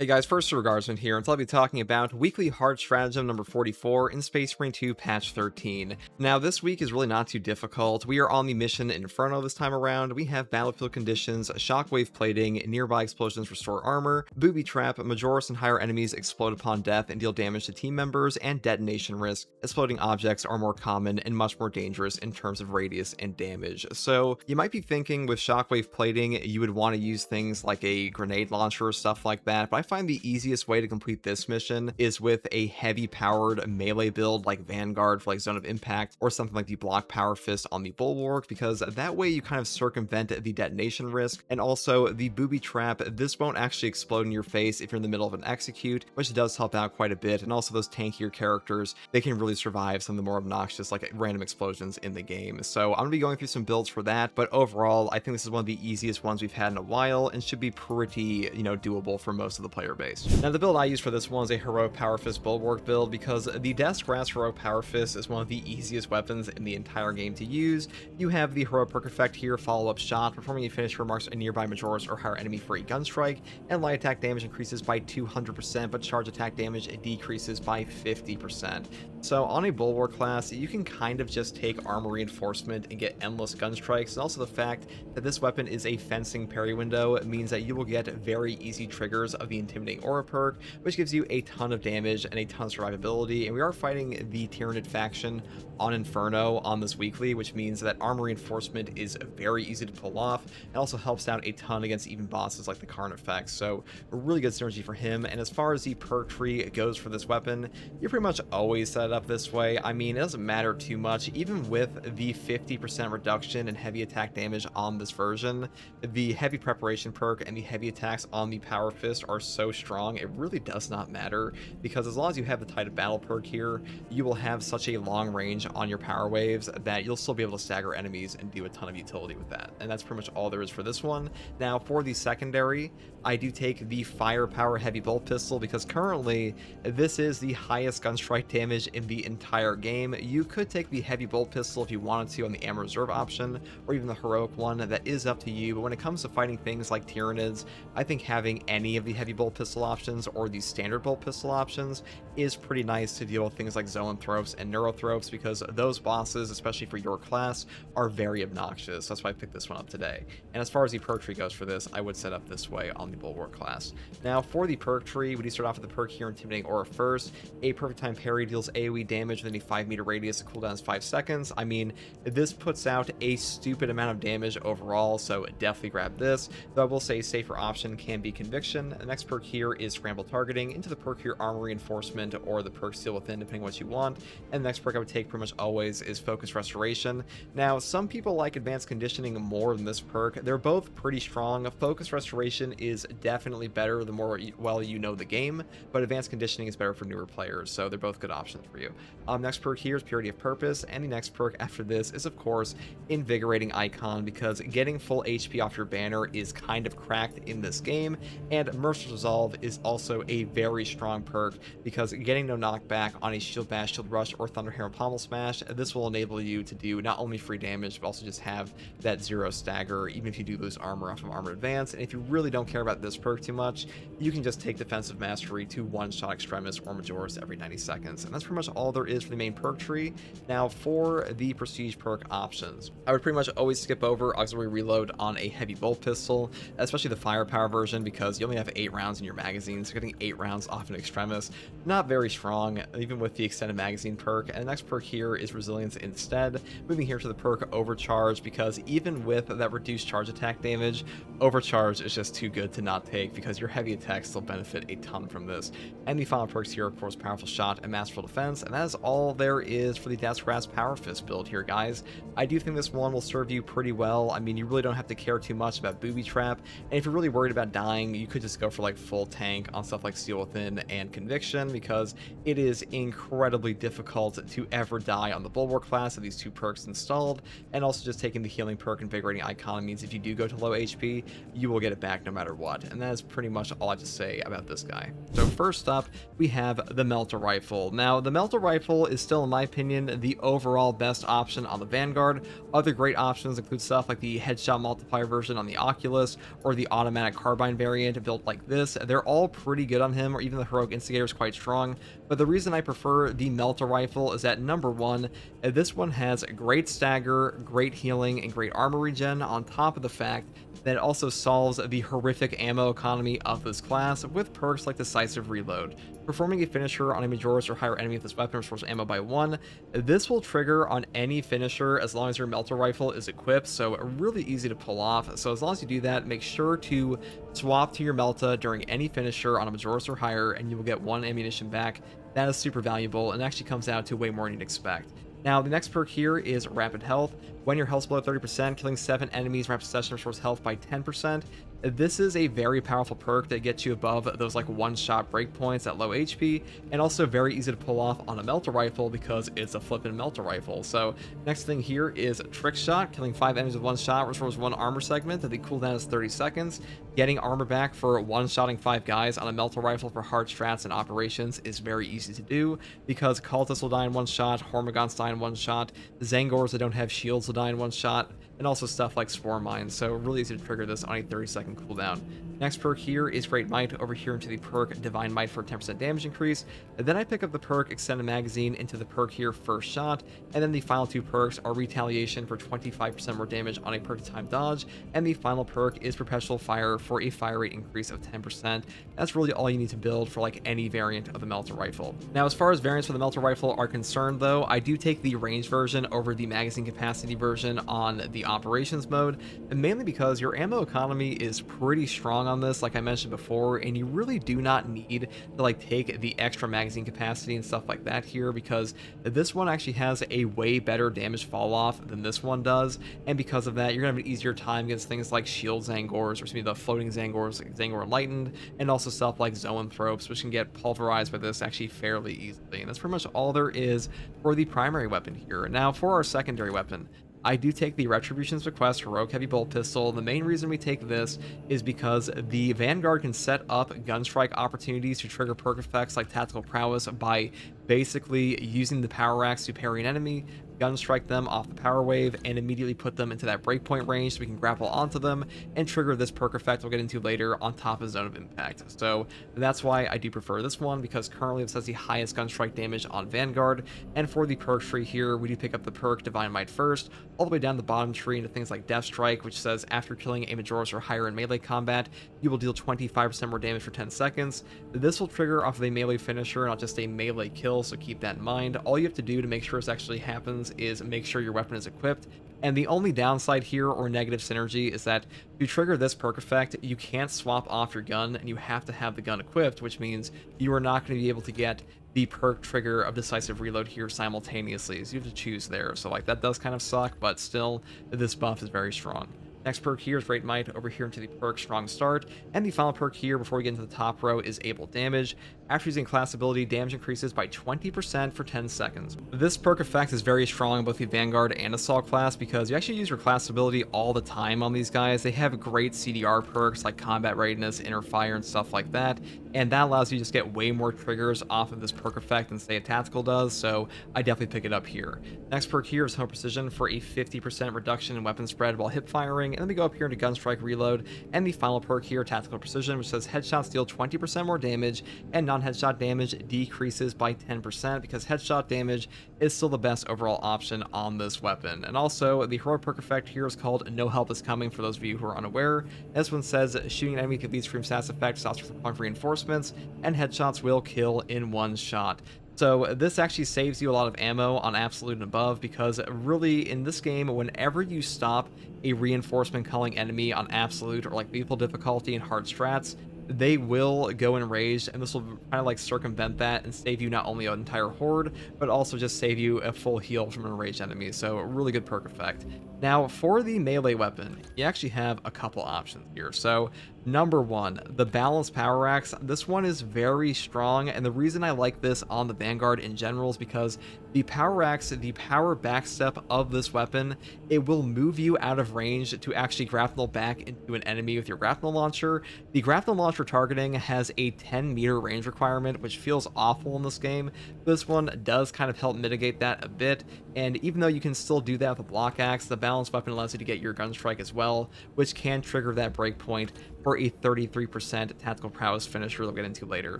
Hey guys, first Regardsman here, and I'll be talking about Weekly Hard Stratagem number 44 in Space Marine 2 Patch 13. Now, this week is really not too difficult. We are on the mission Inferno this time around. We have battlefield conditions, shockwave plating, nearby explosions restore armor, booby trap, Majoris and higher enemies explode upon death and deal damage to team members, and detonation risk. Exploding objects are more common and much more dangerous in terms of radius and damage. So, you might be thinking with shockwave plating, you would want to use things like a grenade launcher or stuff like that, but I find the easiest way to complete this mission is with a heavy powered melee build like Vanguard for like Zone of Impact, or something like the block power fist on the Bulwark, because that way you kind of circumvent the detonation risk. And also the booby trap, this won't actually explode in your face if you're in the middle of an execute, which does help out quite a bit. And also those tankier characters, they can really survive some of the more obnoxious like random explosions in the game. So I'm gonna be going through some builds for that, but overall I think this is one of the easiest ones we've had in a while and should be pretty, doable for most of the player base. Now, the build I use for this one is a Heroic Power Fist Bulwark build, because the Death's Grasp Heroic Power Fist is one of the easiest weapons in the entire game to use. You have the Heroic Perk effect here, Follow-Up Shot, performing a finish remarks a nearby Majoris or higher enemy for a Gunstrike, and light attack damage increases by 200%, but charge attack damage decreases by 50%. So on a Bulwark class, you can kind of just take armor reinforcement and get endless Gunstrikes, and also the fact that this weapon is a fencing parry window means that you will get very easy triggers of the Intimidating Aura perk, which gives you a ton of damage and a ton of survivability. And we are fighting the Tyranid faction on Inferno on this weekly, which means that armor reinforcement is very easy to pull off. It also helps out a ton against even bosses like the Karn effect, so a really good synergy for him. And as far as the perk tree goes for this weapon, you're pretty much always set it up this way. I mean, it doesn't matter too much. Even with the 50% reduction in heavy attack damage on this version, the heavy preparation perk and the heavy attacks on the Power Fist are so strong, it really does not matter, because as long as you have the Tide of Battle perk here, you will have such a long range on your power waves that you'll still be able to stagger enemies and do a ton of utility with that. And that's pretty much all there is for this one. Now, for the secondary, I do take the Firepower Heavy Bolt Pistol, because currently this is the highest gunstrike damage in the entire game. You could take the Heavy Bolt Pistol if you wanted to on the Ammo Reserve option, or even the Heroic one. That is up to you, but when it comes to fighting things like Tyranids, I think having any of the Heavy Bolt Pistol options or the standard bolt pistol options is pretty nice to deal with things like Zoanthropes and Neurothropes, because those bosses, especially for your class, are very obnoxious. That's why I picked this one up today. And as far as the perk tree goes for this, I would set up this way on the Bulwark class. Now, for the perk tree, we do start off with the perk here, Intimidating Aura first. A Perfect Time Parry deals AoE damage within a 5-meter radius. The cooldown is 5 seconds. I mean, this puts out a stupid amount of damage overall, so definitely grab this. Though I will say a safer option can be Conviction. The next perk here is Scramble Targeting. Into the perk here, Armor Reinforcement, or the perk Seal Within, depending on what you want. And the next perk I would take pretty much always is Focus Restoration. Now, some people like Advanced Conditioning more than this perk. They're both pretty strong. Focus Restoration is definitely better the more well you know the game, but Advanced Conditioning is better for newer players, so they're both good options for you. Next perk here is Purity of Purpose, and the next perk after this is, of course, Invigorating Icon, because getting full HP off your banner is kind of cracked in this game, and Merciless Resolve is also a very strong perk, because getting no knockback on a Shield Bash, Shield Rush, or Thunder Hammer Pommel Smash, this will enable you to do not only free damage, but also just have that 0 stagger, even if you do lose armor off of Armored Advance. And if you really don't care about this perk too much, you can just take Defensive Mastery to one-shot Extremis or Majoris every 90 seconds. And that's pretty much all there is for the main perk tree. Now, for the Prestige perk options, I would pretty much always skip over Auxiliary Reload on a Heavy Bolt Pistol, especially the Firepower version, because you only have 8 rounds in your magazine, so getting 8 rounds off an Extremis, not very strong, even with the Extended Magazine perk. And the next perk here is Resilience instead. Moving here to the perk Overcharge, because even with that reduced charge attack damage, Overcharge is just too good to not take, because your heavy attacks still benefit a ton from this. And the final perks here, of course, Powerful Shot and Masterful Defense, and that is all there is for the Death's Grasp Power Fist build here, guys. I do think this one will serve you pretty well. I mean, you really don't have to care too much about Booby Trap, and if you're really worried about dying, you could just go for like full tank on stuff like Seal Within and Conviction, because it is incredibly difficult to ever die on the Bulwark class of these two perks installed. And also just taking the healing perk Invigorating Icon means if you do go to low HP, you will get it back no matter what. And that is pretty much all I have to say about this guy. So first up, we have the Melter Rifle. Now, the Melter Rifle is still, in my opinion, the overall best option on the Vanguard. Other great options include stuff like the Headshot Multiplier version on the Oculus, or the Automatic Carbine variant built like this. this. They're all pretty good on him, or even the Heroic Instigator is quite strong. But the reason I prefer the Melter Rifle is that number one, this one has great stagger, great healing, and great armor regen, on top of the fact that it also solves the horrific ammo economy of this class with perks like Decisive Reload. Performing a finisher on a Majoris or higher enemy with this weapon restores ammo by 1. This will trigger on any finisher as long as your Melter Rifle is equipped, so really easy to pull off. So as long as you do that, make sure to swap to your Melta during any finisher on a Majoris or higher, and you will get 1 ammunition back. That is super valuable, and actually comes out to way more than you'd expect. Now, the next perk here is Rapid Health. When your health's below 30%, killing 7 enemies in rapid succession restores health by 10%. This is a very powerful perk that gets you above those like one-shot breakpoints at low HP, and also very easy to pull off on a Melter Rifle because it's a flippin' Melter Rifle. So next thing here is Trick Shot. Killing 5 enemies with 1 shot restores 1 armor segment. The cooldown is 30 seconds. Getting armor back for one-shotting 5 guys on a Melter Rifle for hard strats and operations is very easy to do because Cultists will die in 1 shot, Hormigons die in 1 shot, Zangors that don't have shields will die in 1 shot, and also stuff like Spore Mines, so really easy to trigger this on a 30-second cooldown. Next perk here is Great Might, over here into the perk Divine Might for 10% damage increase. And then I pick up the perk Extended Magazine into the perk here First Shot, and then the final 2 perks are Retaliation for 25% more damage on a perk time dodge, and the final perk is Perpetual Fire for a fire rate increase of 10%. That's really all you need to build for like any variant of the Melter Rifle. Now, as far as variants for the Melter Rifle are concerned though, I do take the range version over the magazine capacity version on the operations mode, and mainly because your ammo economy is pretty strong on this, like I mentioned before, and you really do not need to like take the extra magazine capacity and stuff like that here, because this one actually has a way better damage fall off than this one does, and because of that you're gonna have an easier time against things like shield Zangors, or excuse me, the floating Zangors, Zangor Enlightened, and also stuff like Zoanthropes, which can get pulverized by this actually fairly easily. And that's pretty much all there is for the primary weapon here. Now for our secondary weapon, I do take the Retribution's Bequest Heroic Heavy Bolt Pistol. The main reason we take this is because the Vanguard can set up Gunstrike opportunities to trigger perk effects like Tactical Prowess by basically using the power axe to parry an enemy, Gunstrike them off the power wave, and immediately put them into that breakpoint range so we can grapple onto them and trigger this perk effect we'll get into later on top of Zone of Impact. So that's why I do prefer this one, because currently this has the highest Gunstrike damage on Vanguard. And for the perk tree here, we do pick up the perk Divine Might first, all the way down the bottom tree into things like Death Strike, which says after killing a Majoris or higher in melee combat, you will deal 25% more damage for 10 seconds. This will trigger off of a melee finisher, not just a melee kill, so keep that in mind. All you have to do to make sure this actually happens is make sure your weapon is equipped. And the only downside here, or negative synergy, is that to trigger this perk effect, you can't swap off your gun, and you have to have the gun equipped, which means you are not going to be able to get the perk trigger of Decisive Reload here simultaneously, so you have to choose there. So like that does kind of suck, but still this buff is very strong. Next perk here is Great Might, over here into the perk Strong Start, and the final perk here before we get into the top row is Able Damage. After using class ability, damage increases by 20% for 10 seconds. This perk effect is very strong in both the Vanguard and Assault class because you actually use your class ability all the time on these guys. They have great CDR perks like Combat Readiness, Inner Fire, and stuff like that, and that allows you to just get way more triggers off of this perk effect than say a Tactical does, so I definitely pick it up here. Next perk here is Home Precision for a 50% reduction in weapon spread while hip firing, and then we go up here into Gunstrike Reload, and the final perk here, Tactical Precision, which says headshots deal 20% more damage, and non-headshot damage decreases by 10%, because headshot damage is still the best overall option on this weapon. And also, the heroic perk effect here is called No Help is Coming, for those of you who are unaware. This one says shooting an enemy could lead stream stats effect, stops with point reinforcements, and headshots will kill in 1 shot. So this actually saves you a lot of ammo on Absolute and above, because really in this game, whenever you stop a reinforcement calling enemy on Absolute or like lethal difficulty and hard strats, they will go enraged, and this will kind of like circumvent that and save you not only an entire horde, but also just save you a full heal from an enraged enemy. So a really good perk effect. Now for the melee weapon, you actually have a couple options here. So number one, the Balanced Power Axe. This one is very strong, and the reason I like this on the Vanguard in general is because the Power Axe, the power backstep of this weapon, it will move you out of range to actually grapnel back into an enemy with your grapnel launcher. The grapnel launcher targeting has a 10-meter range requirement, which feels awful in this game. This one does kind of help mitigate that a bit, And even though you can still do that with a block axe, the balanced weapon allows you to get your Gunstrike as well, which can trigger that breakpoint for a 33% tactical prowess finisher we'll get into later.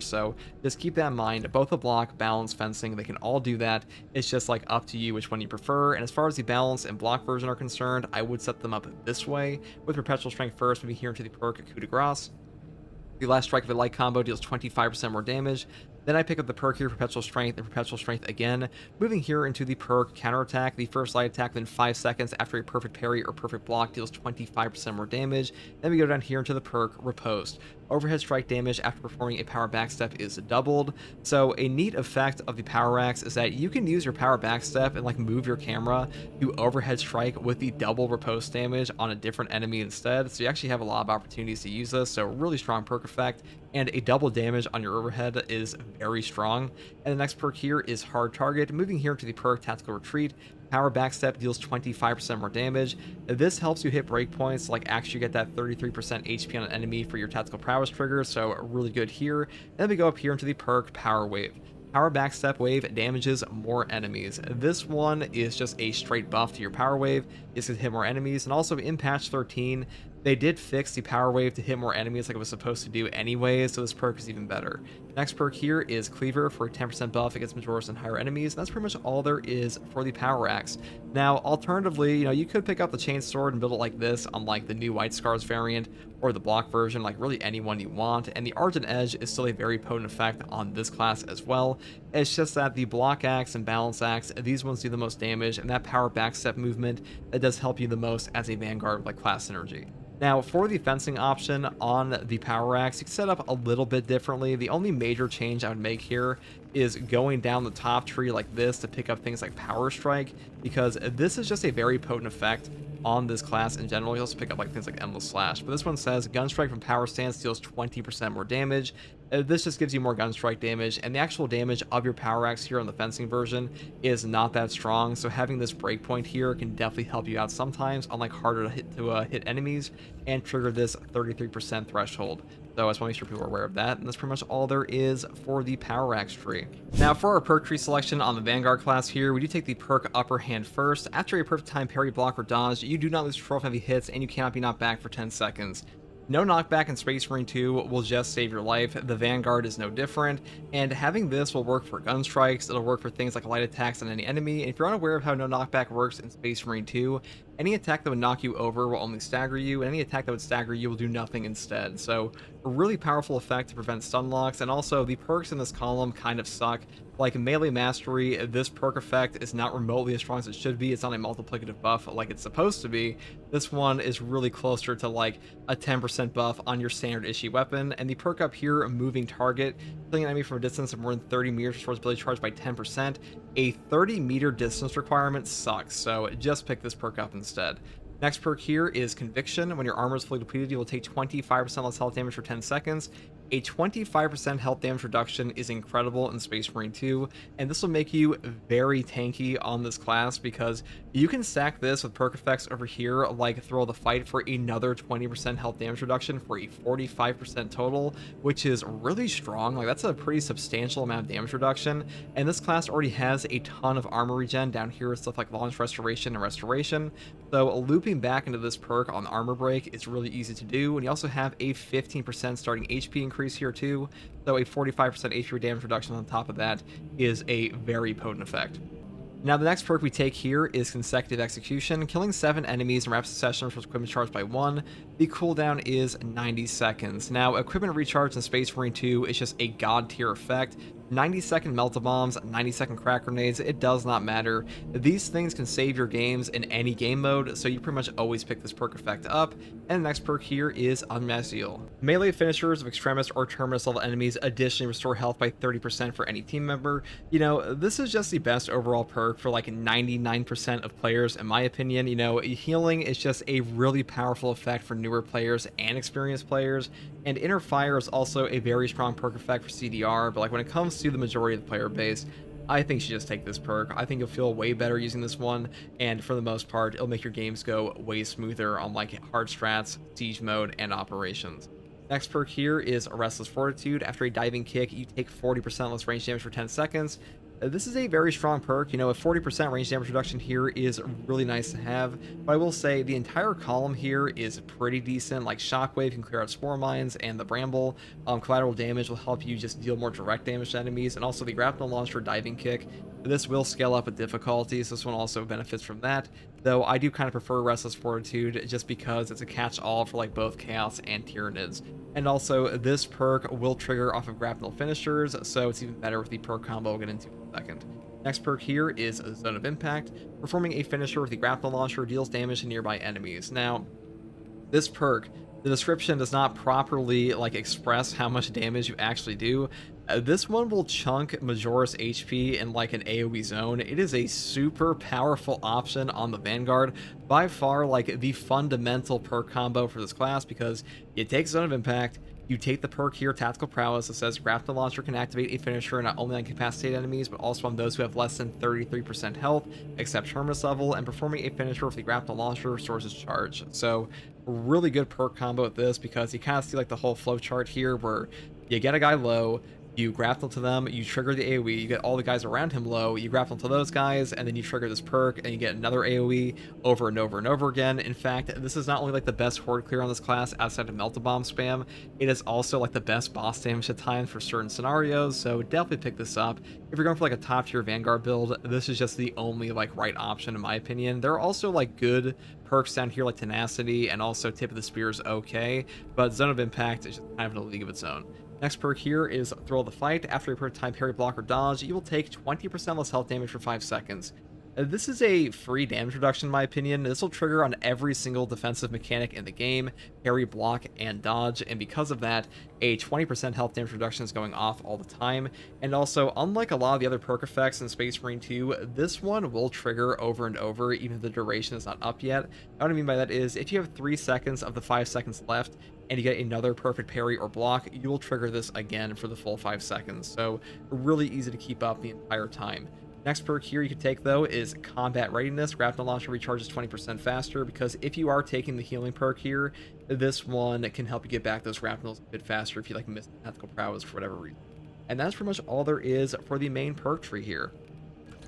So just keep that in mind. Both the block, balance, fencing, they can all do that. It's just like up to you which one you prefer. And as far as the balance and block version are concerned, I would set them up this way, with Perpetual Strength first, moving here into the perk Coup de Grace. The last strike of a light combo deals 25% more damage. Then I pick up the perk here, Perpetual Strength, and Perpetual Strength again, moving here into the perk Counterattack. The first light attack within 5 seconds after a perfect parry or perfect block deals 25% more damage. Then we go down here into the perk Riposte. Overhead strike damage after performing a power backstep is doubled. So a neat effect of the power axe is that you can use your power backstep and like move your camera to overhead strike with the double riposte damage on a different enemy instead. So you actually have a lot of opportunities to use this. So really strong perk effect, and a double damage on your overhead is very strong. And the next perk here is Hard Target. Moving here to the perk Tactical Retreat. Power Backstep deals 25% more damage. This helps you hit breakpoints, like actually get that 33% HP on an enemy for your tactical prowess trigger, so really good here. Then we go up here into the perk Power Wave. Power Backstep Wave damages more enemies. This one is just a straight buff to your Power Wave. It's going to hit more enemies, and also in patch 13, they did fix the Power Wave to hit more enemies like it was supposed to do anyway, so this perk is even better. Next perk here is Cleaver for a 10% buff against Majoris and higher enemies, and that's pretty much all there is for the Power Axe. Now, alternatively, you could pick up the Chain Sword and build it like this on like the new White Scars variant, or the block version, like really any one you want, and the Argent Edge is still a very potent effect on this class as well. It's just that the Block Axe and Balance Axe, these ones do the most damage, and that Power Backstep movement, that does help you the most as a Vanguard like class synergy. Now, for the fencing option on the Power Axe, you can set up a little bit differently. The only major change I would make here is going down the top tree like this to pick up things like Power Strike, because this is just a very potent effect on this class in general. You also pick up like things like Endless Slash, but this one says Gunstrike from Power Stance deals 20% more damage. This just gives you more Gunstrike damage, and the actual damage of your Power Axe here on the fencing version is not that strong, so having this breakpoint here can definitely help you out sometimes on like harder to hit enemies and trigger this 33% threshold. So I just want to make sure people are aware of that, and that's pretty much all there is for the Power Axe tree. Now for our perk tree selection on the Vanguard class here, we do take the perk Upper Hand first. After a perfect time parry, block, or dodge, you do not lose control of heavy hits, and you cannot be knocked back for 10 seconds. No knockback in Space Marine 2 will just save your life. The Vanguard is no different, and having this will work for Gunstrikes, it'll work for things like light attacks on any enemy, and if you're unaware of how no knockback works in Space Marine 2, any attack that would knock you over will only stagger you, and any attack that would stagger you will do nothing instead. So a really powerful effect to prevent stun locks, and also the perks in this column kind of suck. Like Melee Mastery, this perk effect is not remotely as strong as it should be. It's not a multiplicative buff like it's supposed to be. This one is really closer to like a 10% buff on your standard issue weapon, and the perk up here, Moving Target, killing an enemy from a distance of more than 30 meters restores ability charge by 10%. A 30-meter distance requirement sucks, so just pick this perk up instead. Next perk here is Conviction. When your armor is fully depleted, you will take 25% less health damage for 10 seconds. A 25% health damage reduction is incredible in Space Marine 2, and this will make you very tanky on this class because you can stack this with perk effects over here, like Thrill of the Fight, for another 20% health damage reduction for a 45% total, which is really strong. Like, that's a pretty substantial amount of damage reduction, and this class already has a ton of armor regen down here with stuff like Launch Restoration and Restoration, so looping back into this perk on Armor Break is really easy to do, and you also have a 15% starting HP increase here too, so a 45% HP damage reduction on top of that is a very potent effect. Now the next perk we take here is Consecutive Execution. Killing 7 enemies in rapid succession restores equipment charge by 1. The cooldown is 90 seconds. Now equipment recharge in Space Marine 2 is just a god tier effect. 90-second melt-a-bombs, 90-second crack grenades, it does not matter. These things can save your games in any game mode, so you pretty much always pick this perk effect up. And the next perk here is Unmaziel. Melee finishers of Extremis or Terminus level enemies additionally restore health by 30% for any team member. This is just the best overall perk for like 99% of players, in my opinion. Healing is just a really powerful effect for newer players and experienced players, and Inner Fire is also a very strong perk effect for CDR, but like when it comes to the majority of the player base, I think you should just take this perk. I think you'll feel way better using this one, and for the most part, it'll make your games go way smoother on like hard strats, siege mode, and operations. Next perk here is Restless Fortitude. After a diving kick, you take 40% less range damage for 10 seconds. This is a very strong perk. You know, a 40% range damage reduction here is really nice to have, but I will say the entire column here is pretty decent. Like Shockwave can clear out Spore Mines, and the Bramble collateral damage will help you just deal more direct damage to enemies, and also the Grapnel Launcher Diving Kick. This will scale up with difficulties. This one also benefits from that, though I do kind of prefer Restless Fortitude just because it's a catch-all for like both Chaos and Tyranids. And also, this perk will trigger off of grapnel finishers, so it's even better with the perk combo we'll get into in a second. Next perk here is Zone of Impact. Performing a finisher with the grapnel launcher deals damage to nearby enemies. Now, this perk, the description does not properly like express how much damage you actually do. This one will chunk Majora's HP in like an AoE zone. It is a super powerful option on the Vanguard. By far like the fundamental perk combo for this class, because it takes Zone of Impact, you take the perk here, Tactical Prowess, that says Grapnel Launcher can activate a finisher not only on incapacitated enemies, but also on those who have less than 33% health, except Terminus level, and performing a finisher with the Grapnel Launcher restores its charge. So, really good perk combo with this, because you kind of see like the whole flow chart here, where you get a guy low, you grapple to them, you trigger the AoE, you get all the guys around him low, you grapple to those guys, and then you trigger this perk, and you get another AoE over and over and over again. In fact, this is not only like the best horde clear on this class outside of Melt-A-Bomb spam, it is also like the best boss damage at times for certain scenarios, so definitely pick this up. If you're going for like a top tier Vanguard build, this is just the only like right option in my opinion. There are also like good perks down here like Tenacity, and also Tip of the Spear is okay, but Zone of Impact is just kind of in a league of its own. Next perk here is Thrill of the Fight. After you per time parry, block, or dodge, you will take 20% less health damage for 5 seconds. This is a free damage reduction in my opinion. This will trigger on every single defensive mechanic in the game, parry, block, and dodge, and because of that, a 20% health damage reduction is going off all the time. And also, unlike a lot of the other perk effects in Space Marine 2, this one will trigger over and over, even if the duration is not up yet. What I mean by that is, if you have 3 seconds of the 5 seconds left, and you get another perfect parry or block, you will trigger this again for the full 5 seconds, so really easy to keep up the entire time. Next perk here you can take though is Combat Readiness. Grapnel Launcher recharges 20% faster, because if you are taking the healing perk here, this one can help you get back those grapnels a bit faster if you like miss Tactical Prowess for whatever reason. And that's pretty much all there is for the main perk tree here.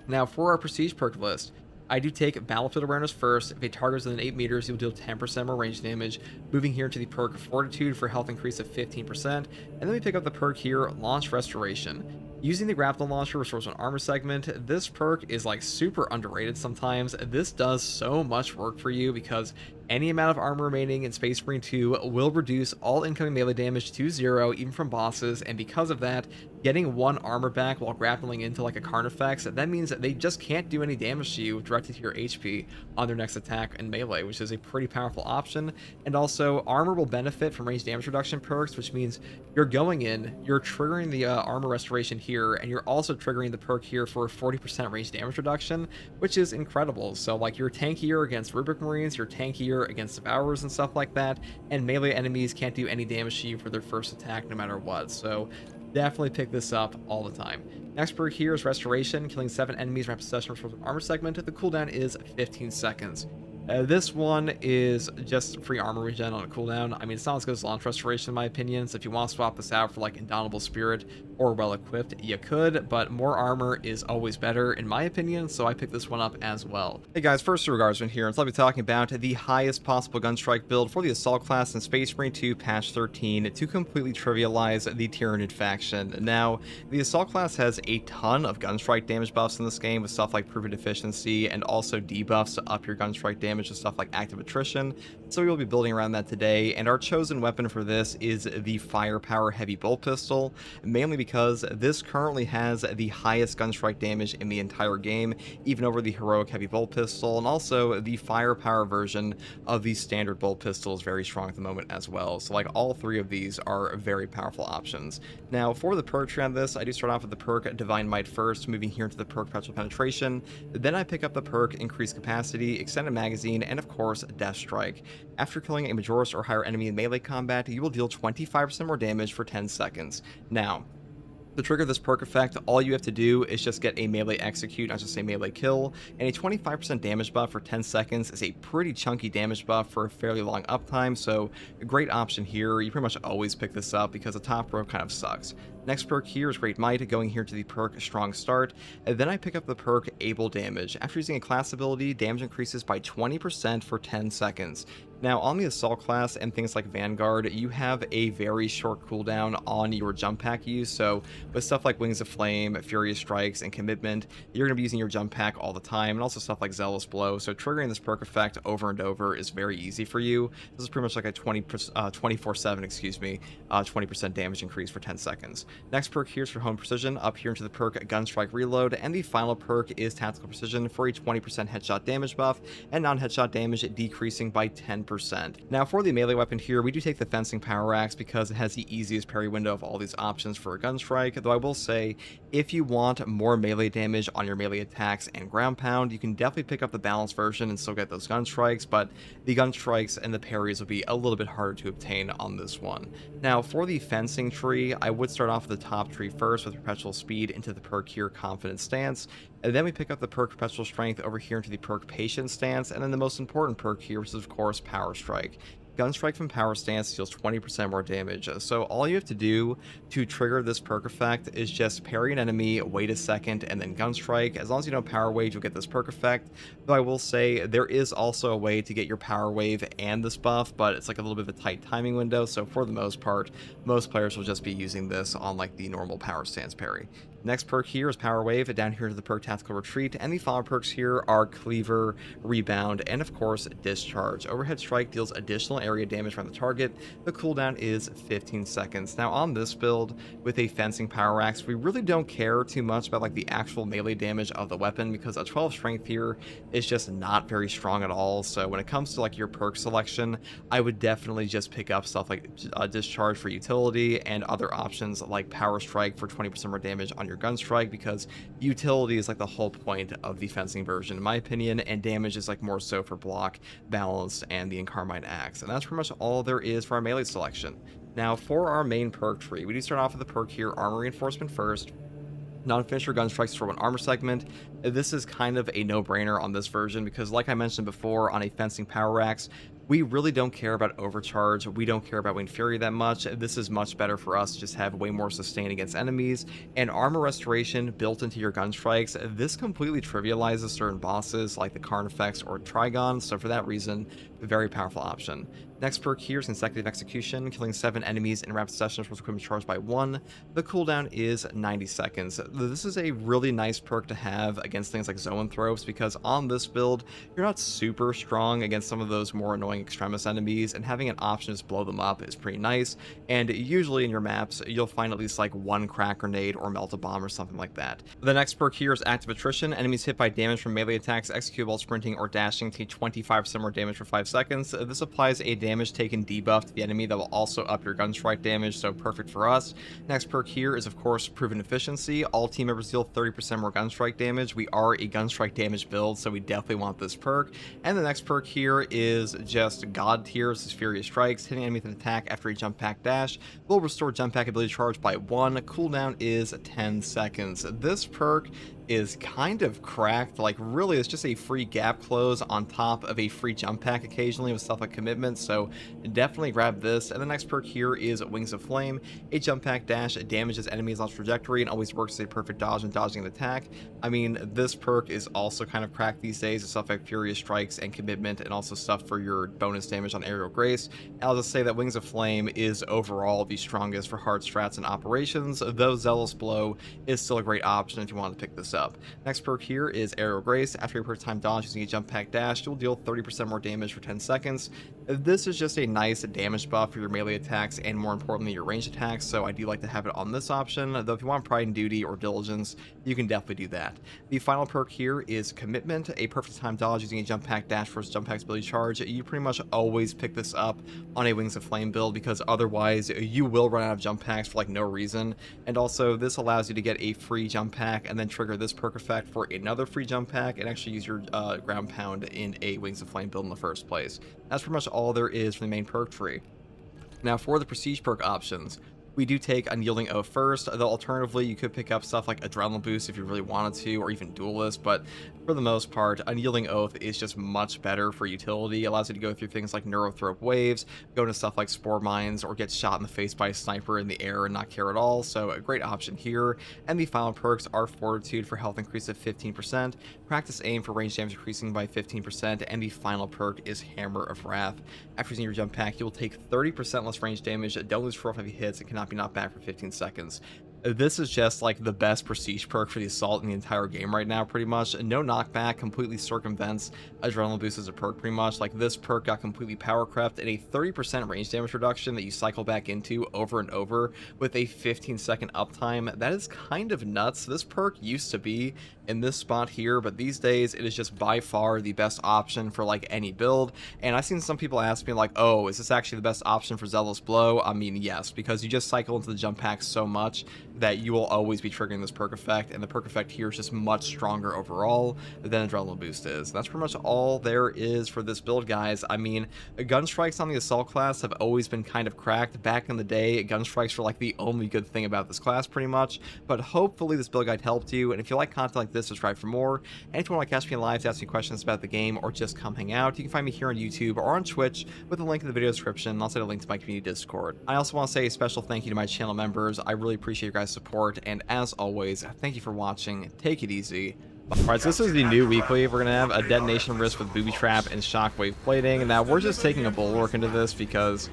Now for our Prestige perk list, I do take Battlefield Awareness first. If a target is within 8 meters, you'll deal 10% more range damage. Moving here to the perk Fortitude for health increase of 15%. And then we pick up the perk here, Launch Restoration. Using the grapnel launcher restores an armor segment. This perk is like super underrated sometimes. This does so much work for you, because any amount of armor remaining in Space Marine 2 will reduce all incoming melee damage to 0, even from bosses, and because of that, getting 1 armor back while grappling into like a Carnifex, that means that they just can't do any damage to you directly to your HP on their next attack and melee, which is a pretty powerful option. And also, armor will benefit from range damage reduction perks, which means you're going in, you're triggering the armor restoration here, and you're also triggering the perk here for 40% range damage reduction, which is incredible. So like, you're tankier against Rubric Marines, you're tankier against Devourers and stuff like that, and melee enemies can't do any damage to you for their first attack no matter what, so definitely pick this up all the time. Next perk here is Restoration. Killing 7 enemies rapid session restores an armor segment. The cooldown is 15 seconds. This one is just free armor regen on a cooldown. I mean, it's not as good as Launch Restoration in my opinion, so if you want to swap this out for like Indomitable Spirit or Well Equipped, you could, but more armor is always better in my opinion, so I picked this one up as well. Hey guys, first Regardsman here, and so I'll be talking about the highest possible Gunstrike build for the Assault class in Space Marine 2 patch 13 to completely trivialize the Tyranid faction. Now, the Assault class has a ton of Gunstrike damage buffs in this game, with stuff like Proven Efficiency and also debuffs to up your Gunstrike damage and stuff like Active Attrition, so we will be building around that today. And our chosen weapon for this is the Firepower Heavy Bolt Pistol, mainly because this currently has the highest Gunstrike damage in the entire game, even over the Heroic Heavy Bolt Pistol, and also the Firepower version of the standard Bolt Pistol is very strong at the moment as well. So like, all 3 of these are very powerful options. Now for the perk tree on this, I do start off with the perk Divine Might first, moving here into the perk Perpetual Penetration. Then I pick up the perk Increased Capacity, Extended Magazine, and of course Death Strike. After killing a Majoris or higher enemy in melee combat, you will deal 25% more damage for 10 seconds. Now, to trigger this perk effect, all you have to do is just get a melee execute, not just a melee kill, and a 25% damage buff for 10 seconds is a pretty chunky damage buff for a fairly long uptime, so a great option here. You pretty much always pick this up because the top row kind of sucks. Next perk here is Great Might, going here to the perk Strong Start, and then I pick up the perk Able Damage. After using a class ability, damage increases by 20% for 10 seconds. Now, on the Assault class and things like Vanguard, you have a very short cooldown on your jump pack use, so with stuff like Wings of Flame, Furious Strikes, and Commitment, you're going to be using your jump pack all the time, and also stuff like Zealous Blow, so triggering this perk effect over and over is very easy for you. This is pretty much like a 24/7, 20% damage increase for 10 seconds. Next perk here is for Home Precision, up here into the perk Gunstrike Reload, and the final perk is Tactical Precision for a 20% headshot damage buff, and non-headshot damage decreasing by 10%. Now for the melee weapon here, we do take the Fencing Power Axe because it has the easiest parry window of all these options for a Gunstrike, though I will say, if you want more melee damage on your melee attacks and ground pound, you can definitely pick up the balanced version and still get those Gunstrikes, but the Gunstrikes and the parries will be a little bit harder to obtain on this one. Now for the fencing tree, I would start off with the top tree first with Perpetual Speed into the perk here Confident Stance, and then we pick up the perk Perpetual Strength over here into the perk Patient Stance, and then the most important perk here, which is of course Power Strike. Gunstrike from Power Stance deals 20% more damage, so all you have to do to trigger this perk effect is just parry an enemy, wait a second, and then Gunstrike. As long as you don't Power Wave, you'll get this perk effect, though I will say there is also a way to get your Power Wave and this buff, but it's like a little bit of a tight timing window, so for the most part, most players will just be using this on like the normal Power Stance parry. Next perk here is Power Wave, down here to the perk Tactical Retreat, and the final perks here are Cleaver, Rebound, and of course Discharge. Overhead Strike deals additional area damage around the target. The cooldown is 15 seconds. Now on this build, with a Fencing Power Axe, we really don't care too much about like the actual melee damage of the weapon, because a 12 strength here is just not very strong at all. So when it comes to like your perk selection, I would definitely just pick up stuff like Discharge for utility and other options like Power Strike for 20% more damage on your Gunstrike, because utility is like the whole point of the fencing version in my opinion, and damage is like more so for block, balance, and the Incarmine Axe. And that's pretty much all there is for our melee selection. Now for our main perk tree, we do start off with the perk here Armor Reinforcement first. Non-finisher Gunstrikes for one armor segment. This is kind of a no-brainer on this version because, like I mentioned before, on a Fencing Power Axe, we really don't care about overcharge. We don't care about Winged Fury that much. This is much better for us to just have way more sustain against enemies. And armor restoration built into your Gunstrikes, this completely trivializes certain bosses like the Carnifex or Trigon. So for that reason, a very powerful option. Next perk here is Consecutive Execution, killing 7 enemies in rapid succession with equipment charged by 1. The cooldown is 90 seconds. This is a really nice perk to have against things like Zoanthropes, because on this build, you're not super strong against some of those more annoying Extremis enemies, and having an option to just blow them up is pretty nice. And usually in your maps, you'll find at least like one Crack Grenade or Melt a Bomb or something like that. The next perk here is Active Attrition. Enemies hit by damage from melee attacks execute while sprinting or dashing take 25% more damage for 5 seconds. This applies a damage taken debuff to the enemy that will also up your Gunstrike damage, so perfect for us. Next perk here is of course Proven Efficiency. All team members deal 30% more Gunstrike damage. We are a Gunstrike damage build, so we definitely want this perk. And the next perk here is just God tier. This is Furious Strikes. Hitting enemy with an attack after a jump pack dash will restore jump pack ability charge by 1. Cooldown is 10 seconds. This perk is kind of cracked. Like really, it's just a free gap close on top of a free jump pack occasionally with stuff like Commitment, so definitely grab this. And the next perk here is Wings of Flame. A jump pack dash damages enemies on trajectory and always works as a perfect dodge when dodging an attack. I mean, this perk is also kind of cracked these days with stuff like Furious Strikes and Commitment, and also stuff for your bonus damage on Aerial Grace. I'll just say that Wings of Flame is overall the strongest for hard strats and operations, though Zealous Blow is still a great option if you want to pick this up. Next perk here is Aerial Grace. After your per time dodge using a jump pack dash, you'll deal 30% more damage for 10 seconds. This is just a nice damage buff for your melee attacks and more importantly your ranged attacks, so I do like to have it on this option, though if you want Pride and Duty or Diligence, you can definitely do that. The final perk here is Commitment, a perfect time dodge using a jump pack dash versus jump pack's ability charge. You pretty much always pick this up on a Wings of Flame build because otherwise you will run out of jump packs for like no reason, and also this allows you to get a free jump pack and then trigger this perk effect for another free jump pack and actually use your ground pound in a Wings of Flame build in the first place. That's pretty much all there is for the main perk tree. Now for the prestige perk options, we do take Unyielding Oath first, though alternatively you could pick up stuff like Adrenaline Boost if you really wanted to, or even Duelist, but for the most part, Unyielding Oath is just much better for utility. It allows you to go through things like Neurothrope Waves, go into stuff like Spore Mines, or get shot in the face by a sniper in the air and not care at all, so a great option here. And the final perks are Fortitude for health increase of 15%, Practice Aim for range damage increasing by 15%, and the final perk is Hammer of Wrath. After using your jump pack, you will take 30% less range damage, don't lose 4 heavy hits, and cannot be knocked back for 15 seconds. This is just like the best prestige perk for the assault in the entire game right now, pretty much. No knockback, completely circumvents Adrenaline Boost as a perk, pretty much. Like, this perk got completely power crept and a 30% range damage reduction that you cycle back into over and over with a 15-second uptime. That is kind of nuts. This perk used to be in this spot here, but these days it is just by far the best option for like any build. And I've seen some people ask me like, oh, is this actually the best option for Zealous Blow? I mean, yes, because you just cycle into the jump pack so much that you will always be triggering this perk effect, and the perk effect here is just much stronger overall than Adrenaline Boost is. That's pretty much all there is for this build, guys. I mean, Gunstrikes on the Assault class have always been kind of cracked. Back in the day, Gunstrikes were like the only good thing about this class, pretty much, but hopefully this build guide helped you, and if you like content like this, subscribe for more. And if you want to catch me live to ask me questions about the game or just come hang out, you can find me here on YouTube or on Twitch with a link in the video description. I'll set a link to my community Discord. I also want to say a special thank you to my channel members. I really appreciate your guys' support, and as always, thank you for watching. Take it easy. Alright, so this is the new weekly. We're going to have a Detonation risk with Booby Trap and Shockwave Plating. Now, we're just taking a Bulwark into this because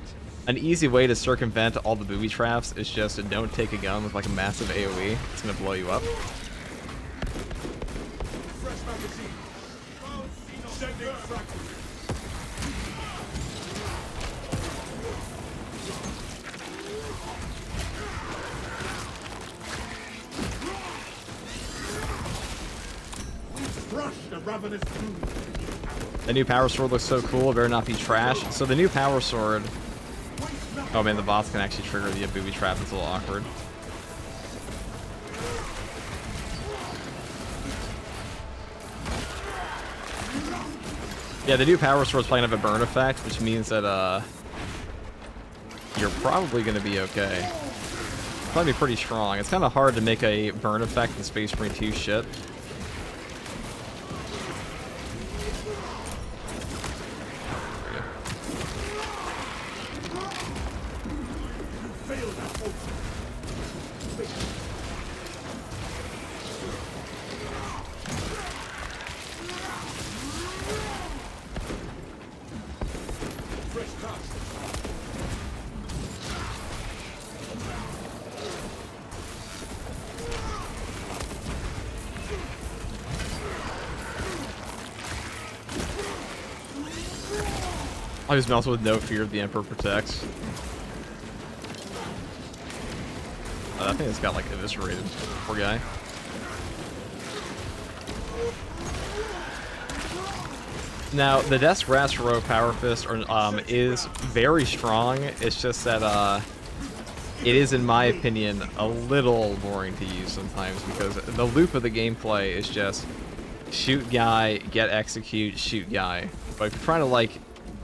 an easy way to circumvent all the Booby Traps is just to don't take a gun with like a massive AoE. It's going to blow you up. The new Power Sword looks so cool, it better not be trash. So the new Power Sword... Oh man, the bots can actually trigger the Booby Trap. It's a little awkward. Yeah, the new Power Sword's probably gonna have a burn effect, which means that you're probably gonna be okay. It's probably pretty strong. It's kind of hard to make a burn effect in Space Marine 2 shit. I just mouse with no fear of the Emperor protects. I think it's got like eviscerated. Poor guy. Now the Death's Row Power Fist is very strong. It's just that it is, in my opinion, a little boring to use sometimes because the loop of the gameplay is just shoot guy, get execute, shoot guy. But if you're trying to like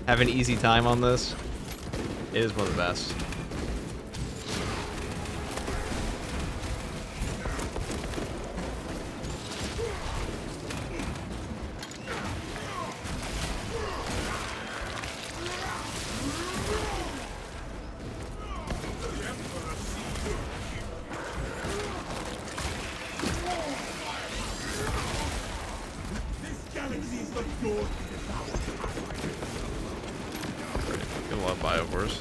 have an easy time on this, it is one of the best. Get a lot of Biowars.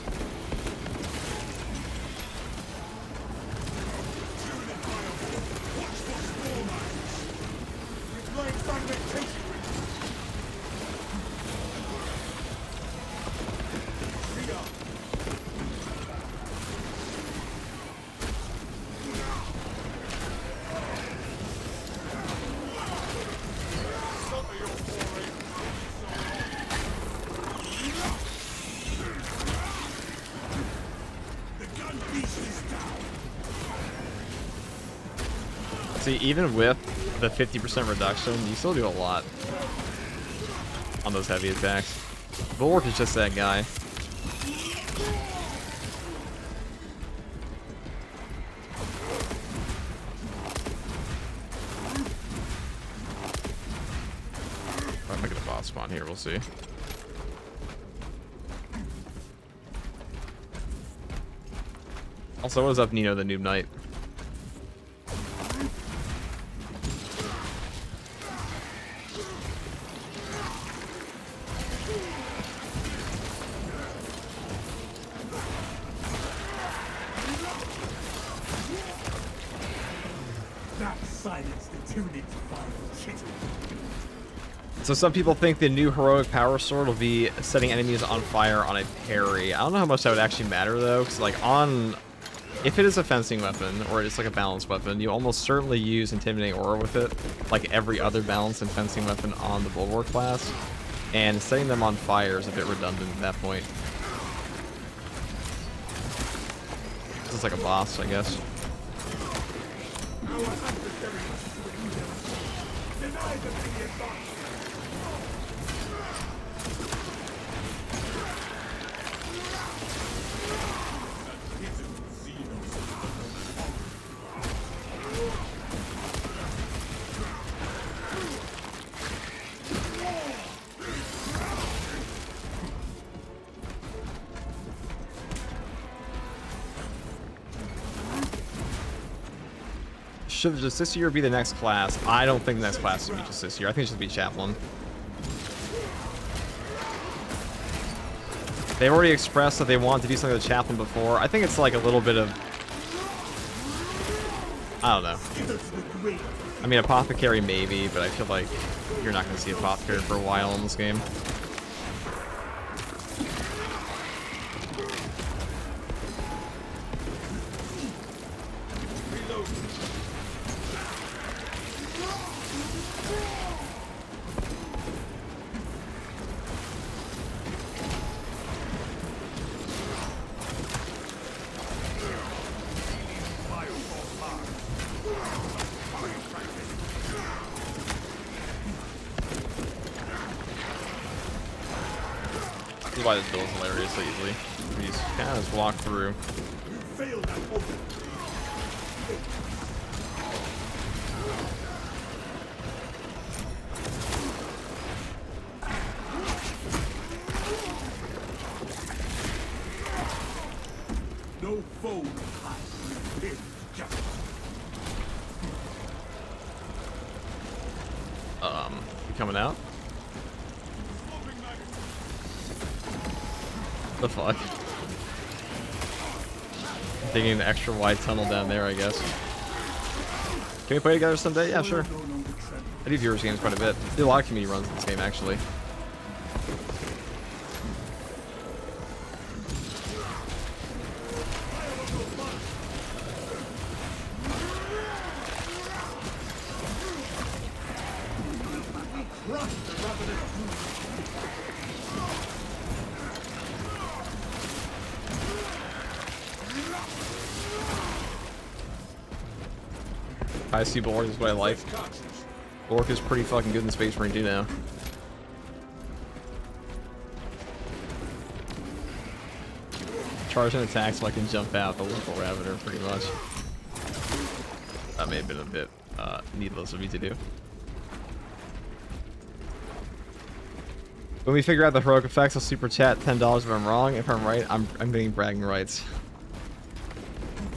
See, even with the 50% reduction, you still do a lot on those heavy attacks. Bulwark is just that guy. on here. We'll see. Also, what is up, Nino the Noob Knight? So some people think the new heroic power sword will be setting enemies on fire on a parry. I don't know how much that would actually matter though, because like if it is a fencing weapon or it's like a balanced weapon, you almost certainly use intimidating aura with it, like every other balanced and fencing weapon on the bulwark class, and setting them on fire is a bit redundant at that point. This is like a boss, I guess. Should just this year be the next class? I don't think the next class should be just this year. I think it should be Chaplain. They've already expressed that they want to do something with Chaplain before. I think it's like a little bit of... I don't know. I mean, Apothecary maybe, but I feel like you're not going to see Apothecary for a while in this game. This is why this build is hilarious so easily. You just kind of just walk through. No foe. You coming out? The fuck? Digging an extra wide tunnel down there, I guess. Can we play together someday? Yeah, sure. I do viewers games quite a bit. I do a lot of community runs in this game, actually. I see Bulwark is what I like. Bulwark is pretty fucking good in Space Marine 2 now. Charge and attack so I can jump out the local Raviner pretty much. That may have been a bit needless of me to do. When we figure out the heroic effects, I'll super chat $10 if I'm wrong. If I'm right, I'm getting bragging rights.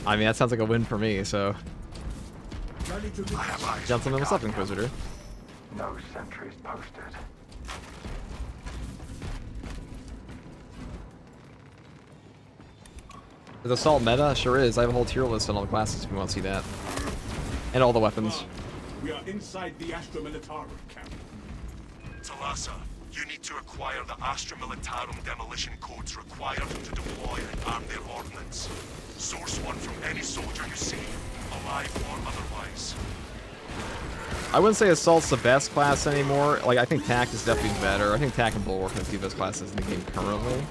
I mean, that sounds like a win for me, so... Gentlemen, what's up, Inquisitor? No sentries posted. The assault meta? Sure is. I have a whole tier list on all the classes if you want to see that. And all the weapons. We are inside the Astra Militarum camp. Talassa, you need to acquire the Astra Militarum demolition codes required to deploy and arm their ordnance. Source one from any soldier you see, alive or otherwise. I wouldn't say Assault's the best class anymore. Like, I think TAC is definitely better. I think TAC and Bulwark are the two best classes in the game currently.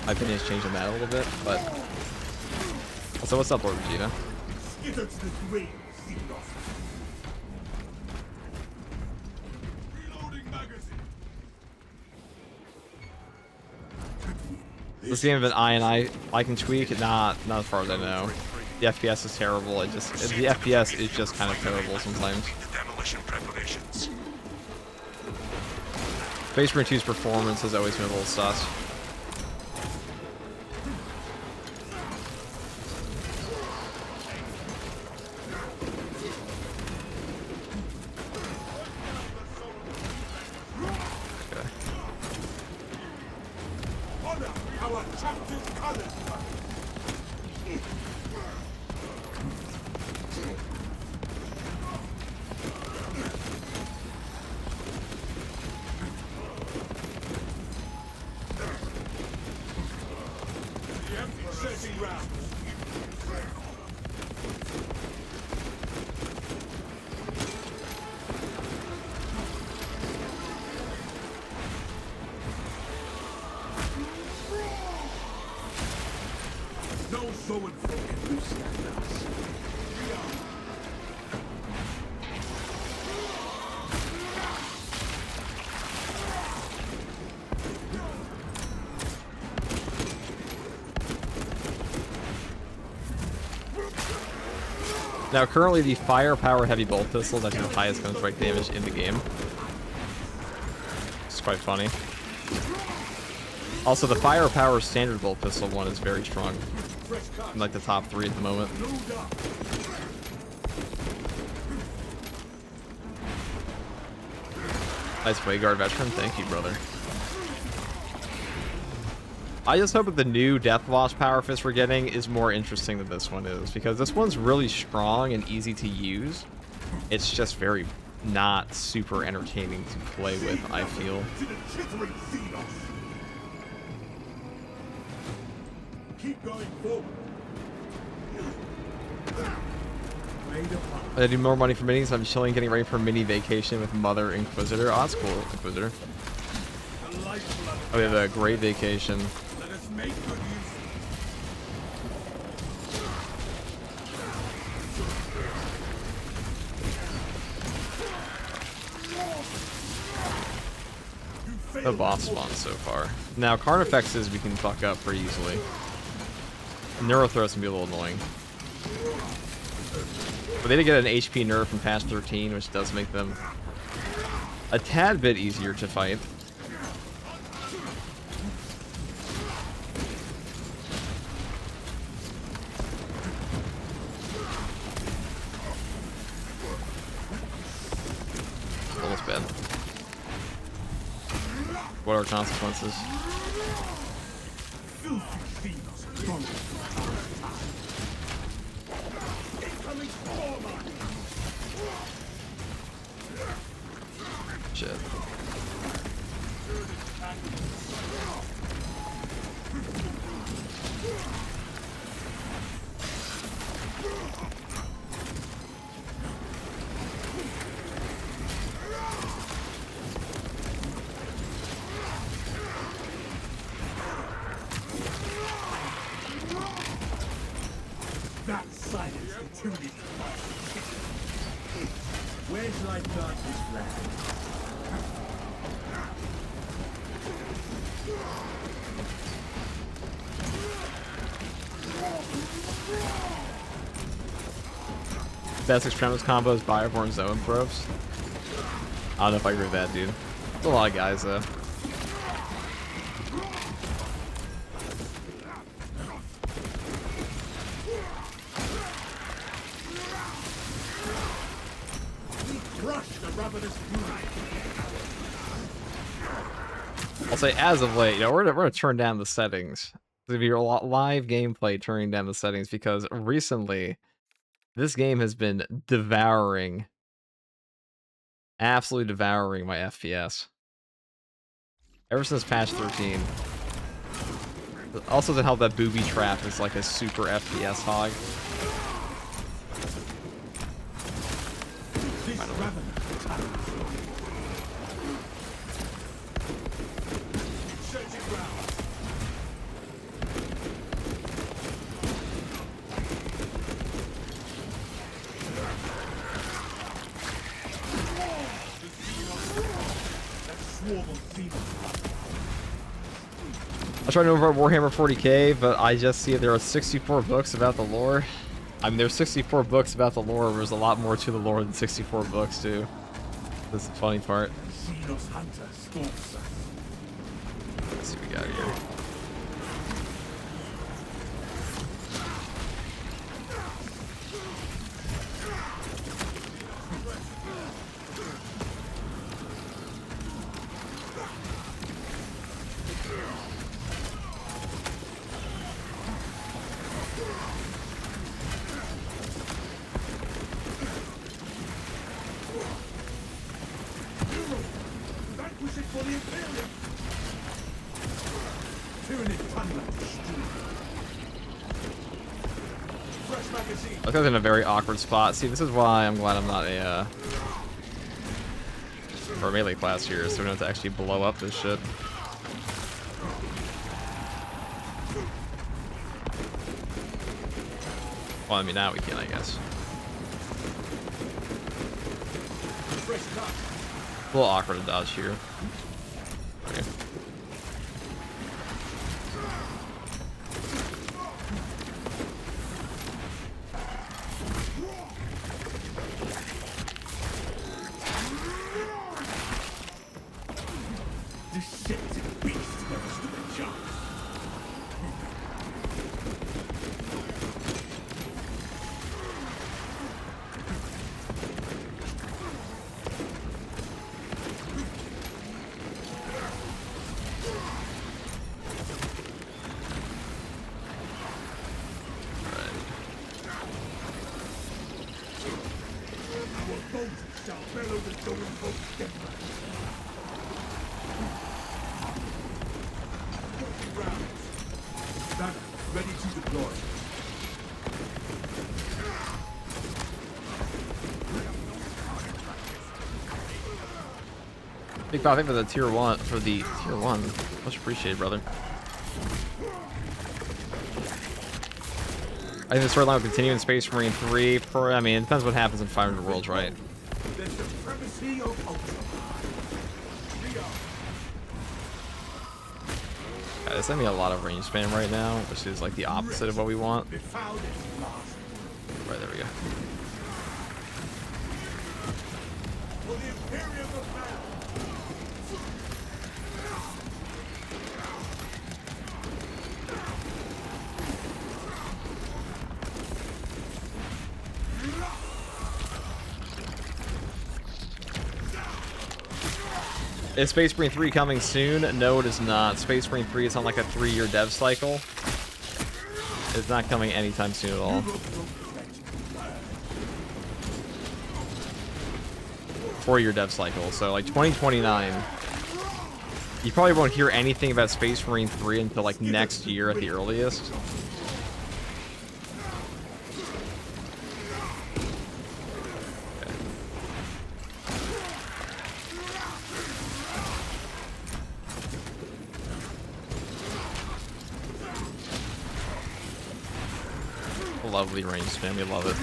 My opinion is changing that a little bit, but... Also, what's up, Lord Vegeta? This game of an I can tweak? Not as far as I know. The FPS is terrible. The FPS is just kind of terrible sometimes. The demolition preparations. Space Marine 2's performance has always been a little sus. Honor our captain's colors. The Emperor's round. No so and so can withstand us. Now, currently, the firepower heavy bolt pistol is actually the highest gunstrike damage in the game. It's quite funny. Also, the firepower standard bolt pistol one is very strong. In, like the top 3 at the moment. Nice Vanguard veteran. Thank you, brother. I just hope that the new Deathwatch Power Fist we're getting is more interesting than this one is, because this one's really strong and easy to use. It's just very not super entertaining to play with, I feel. Keep going forward. I need more money for minis. I'm chilling, getting ready for a mini vacation with Mother Inquisitor. Oh, that's cool, Inquisitor. Oh, we have a great vacation. Let us make good use. The boss spawn so far. Now, Carnifexes we can fuck up pretty easily. Neurothrows can be a little annoying. But they did get an HP nerf from patch 13, which does make them a tad bit easier to fight. Almost bad. What are consequences? Shit. That silence intimidated. Where shall I plant this flag? Best Extremis combo is Bioborn Zone Probes. I don't know if I agree with that, dude. There's a lot of guys, though. I'll say, as of late, you know, we're gonna turn down the settings. There's gonna be a lot live gameplay turning down the settings because recently this game has been devouring, absolutely devouring my FPS. Ever since patch 13. Also, to help that booby trap is like a super FPS hog. I tried to know about Warhammer 40k, but I just see there are 64 books about the lore. I mean, there's 64 books about the lore. There's a lot more to the lore than 64 books, too. That's the funny part. Xenos hunter stalks us. Let's see what we got here. Vanquish it for the Imperium. Tyranid Tunneler destroyed. Fresh magazine. I was in a very awkward spot. See, this is why I'm glad I'm not a or a melee class here, so we don't have to actually blow up this shit. Well, I mean, now we can, I guess. Fresh cut. A little awkward to dodge here. Okay. Deceptive beast never stood a chance. Our bones shall bellow the golden boat death. That ready to deploy. Big Bob, thank you for the tier 1, Much appreciated, brother. I think the storyline will continue in Space Marine 3. I mean, it depends what happens in 500 Worlds, right? The supremacy of Ultra. Yeah, there's gonna be a lot of range spam right now, which is like the opposite of what we want. They found it last. Right, there we go. For the Imperium of Man. Is Space Marine 3 coming soon? No, it is not. Space Marine 3 is on like a 3-year dev cycle. It's not coming anytime soon at all. 4-year dev cycle, so like 2029. You probably won't hear anything about Space Marine 3 until like next year at the earliest. Lovely range spam, we love it.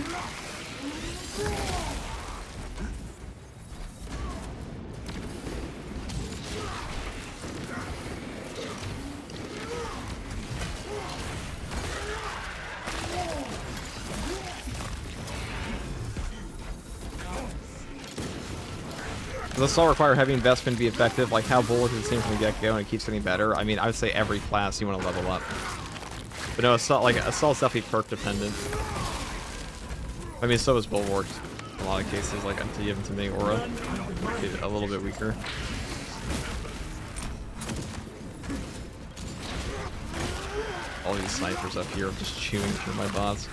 Does this all require heavy investment to be effective? Like, how bullish is it seem from the get-go and it keeps getting better? I mean, I would say every class you want to level up. But no, Assault's definitely perk dependent. I mean, so is Bulwark in a lot of cases, like until you have intimidating aura, get a little bit weaker. All these snipers up here are just chewing through my bots.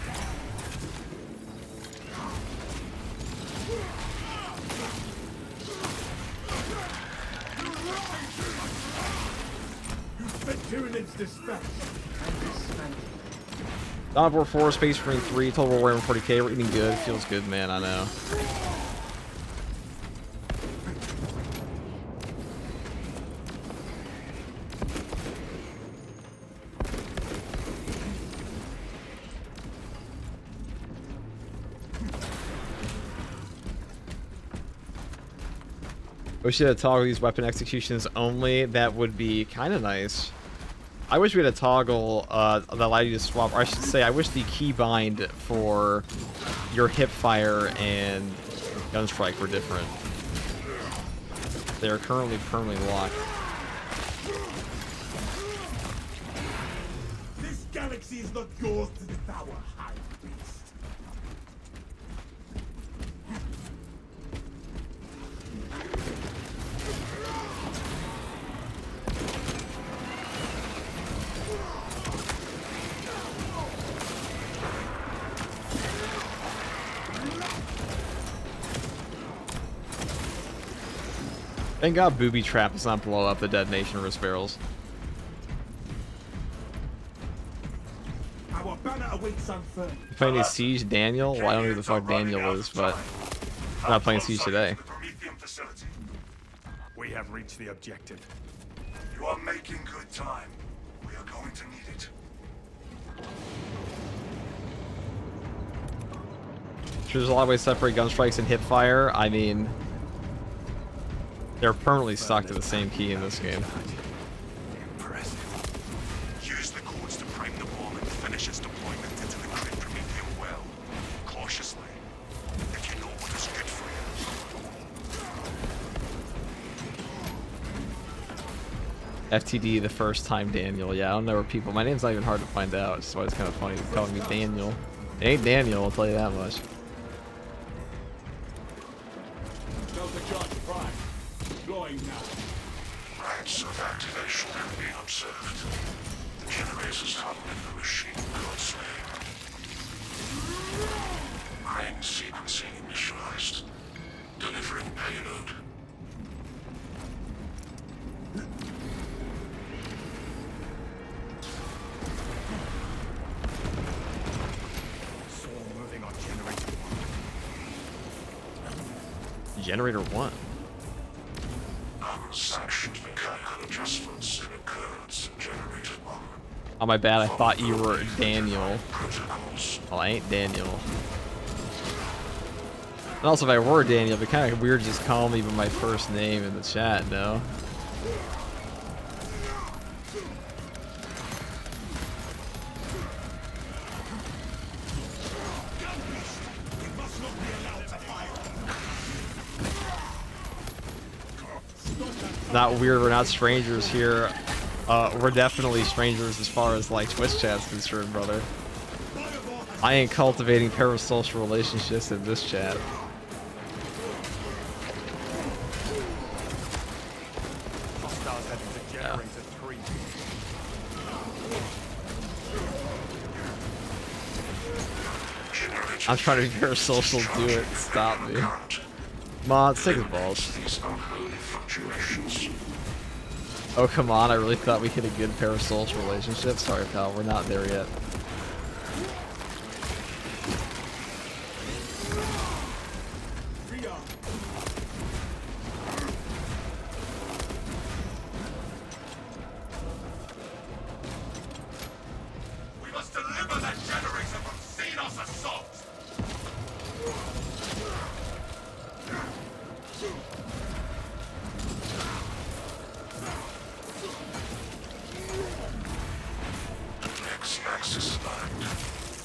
Tyranids dispatched and dismantled. Dawn of War 4, Space Marine 3, Total War Warhammer 40k, we're eating good. Feels good, man, I know. Wish you had a toggle these weapon executions only. That would be kind of nice. I wish we had a toggle that allowed you to swap, or I should say, I wish the keybind for your hip fire and Gunstrike were different. They are currently permanently locked. This galaxy is not yours to devour, High Priest. Thank God Booby Trap does not blow up the Detonation wrist barrels. Our banner awaits unfurled. You playing any Siege Daniel? Well, I don't know who the fuck Daniel is, but I'm not playing Siege today. We have reached the objective. You are making good time. We are going to need it. Sure, there's a lot of ways to separate gunstrikes and hipfire. I mean, they're permanently stuck to the same key in this game. Impressive. Use the codes to prime the bomb and finish its deployment into the grid Prometheum well. Cautiously. If you know what is good for you. FTD the first time Daniel. Yeah, I don't know where people. My name's not even hard to find out, so it's kind of funny calling me Daniel. It ain't Daniel, I'll tell you that much. Delta charge prime. Deploying now. Rates of activation have been observed. The generators tunneling the machine Gunstrike. Brain sequencing initialized. Delivering payload. Saw moving on generator 1. Generator 1. Unsanctioned mechanical adjustments in occurrence in generator 1. Oh, my bad, I thought you were Daniel. Protocols. Well, I ain't Daniel. And also, if I were Daniel, it'd be kind of weird just calling me by my first name in the chat, no? Not weird, we're not strangers here. We're definitely strangers as far as like Twitch chat's concerned, brother. I ain't cultivating parasocial relationships in this chat. Hostiles heading to generator 3. I'm trying to be parasocial, do it, stop me. Mods, take his balls. These unholy fluctuations. Oh, come on, I really thought we hit a good parasocial relationship. Sorry, pal, we're not there yet. We must deliver that generator from Xenos assault! X-axis aligned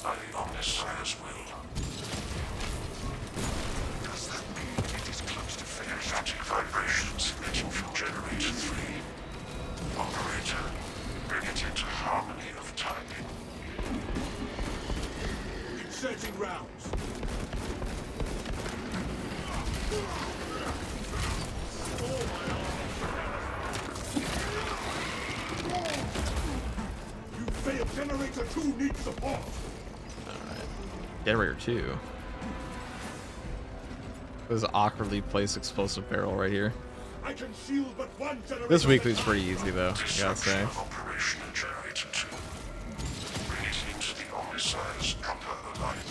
by the Omnissiah's will. Does that mean it is close to finish? Static vibrations emitting from generator 3. Operator, bring it into harmony of timing. Inserting rounds. You failed. Generator 2 needs support. Generator 2. This is an awkwardly placed explosive barrel right here. I can shield but one generator. This weekly's pretty easy though, I gotta say. Of operation in generator 2. Bring it into the Omnissiah's proper alignment.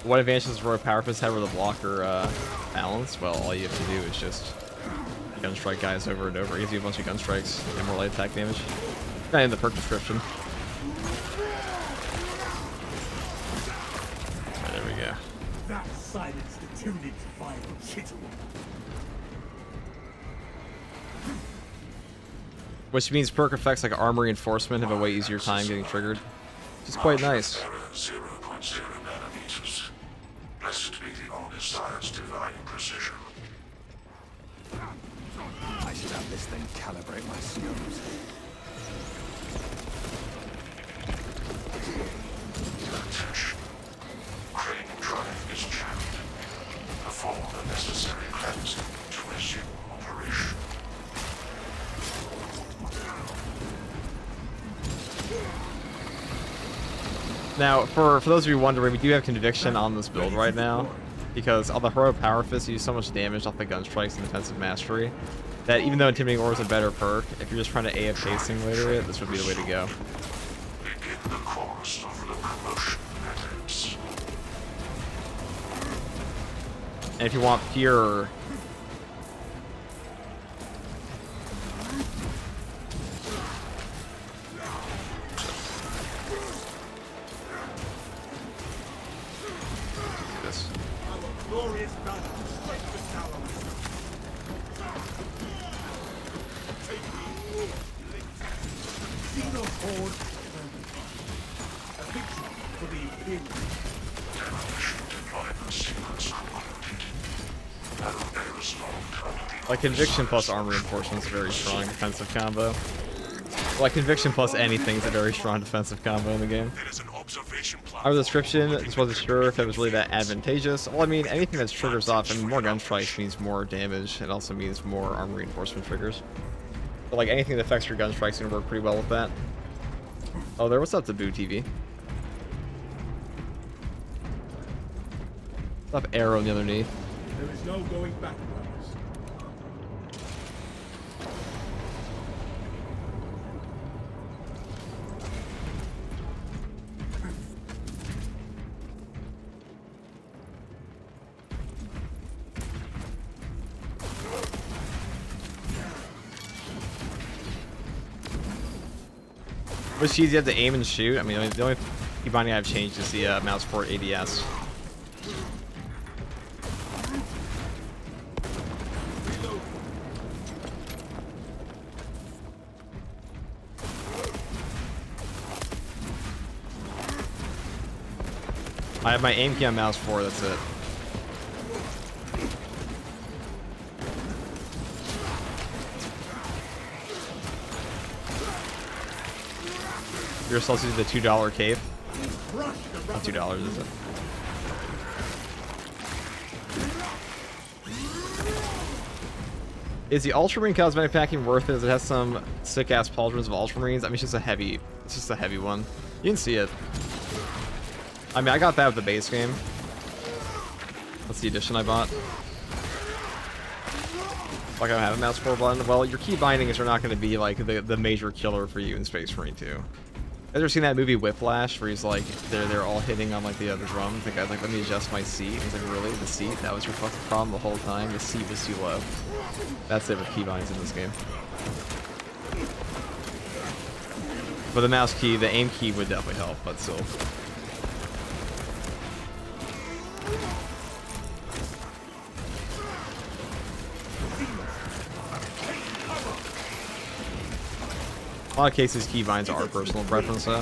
What advantage does Roy Power Fist have over the blocker balance? Well, all you have to do is just gunstrike guys over and over. It gives you a bunch of gunstrikes and more light attack damage. Not in the perk description. Alright, there we go. That silenced the tuning fire chitter. Which means perk effects like armor reinforcement have a way easier time getting triggered. Which is quite nice. Error 0.0 nanometers. Blessed be the Omnissiah's divine precision. I should have this thing calibrate my skills. Attention. Crane drive is jammed. Perform the necessary cleansing to resume operation. Now, for those of you wondering, we do have conviction on this build right now, because all the heroic power fists do so much damage off the Gunstrikes and defensive mastery, that even though Intimidating Aura is a better perk, if you're just trying to AFK simulator it, this would be the way to go. Begin the course of locomotion methods. And if you want pure... this. Glorious banner, straight to the tower. Take me, see the horde. A victory for the Imperial. Demolition deployment sequence concluded. Battle resolved under the Like Conviction plus armor reinforcement is a very strong defensive combo. Like Conviction plus anything is a very strong defensive combo in the game. There is an observation Our platform. description, just wasn't sure if it was really that advantageous. Well, I mean, anything that triggers off, I mean, more Gunstrikes means more damage. It also means more armor reinforcement triggers. But like anything that affects your Gunstrikes is gonna work pretty well with that. Oh, there, what's up, Taboo TV? What's up, Arrow on the other knee? There is no going back, brothers. Which keys you have to aim and shoot? I mean, the only key binding I've changed is the mouse port ADS. I have my aim key on mouse 4, that's it. You're supposed to do the $2 cape? Not $2, is it? Is the Ultramarine cosmetic packing worth it? As it has some sick ass pauldrons of Ultramarines. I mean, it's just a heavy one. You can see it. I mean, I got that with the base game. That's the edition I bought. Like, I don't have a mouse 4 button. Well, your key bindings are not going to be like the major killer for you in Space Marine 2. Have you ever seen that movie Whiplash, where he's like, they're all hitting on like the drums? The guy's like, let me adjust my seat. He's like, really? The seat? That was your fucking problem the whole time? The seat was too low. That's it with keybinds in this game. But the mouse key, the aim key would definitely help, but still. A lot of cases, keybinds are personal preference, though.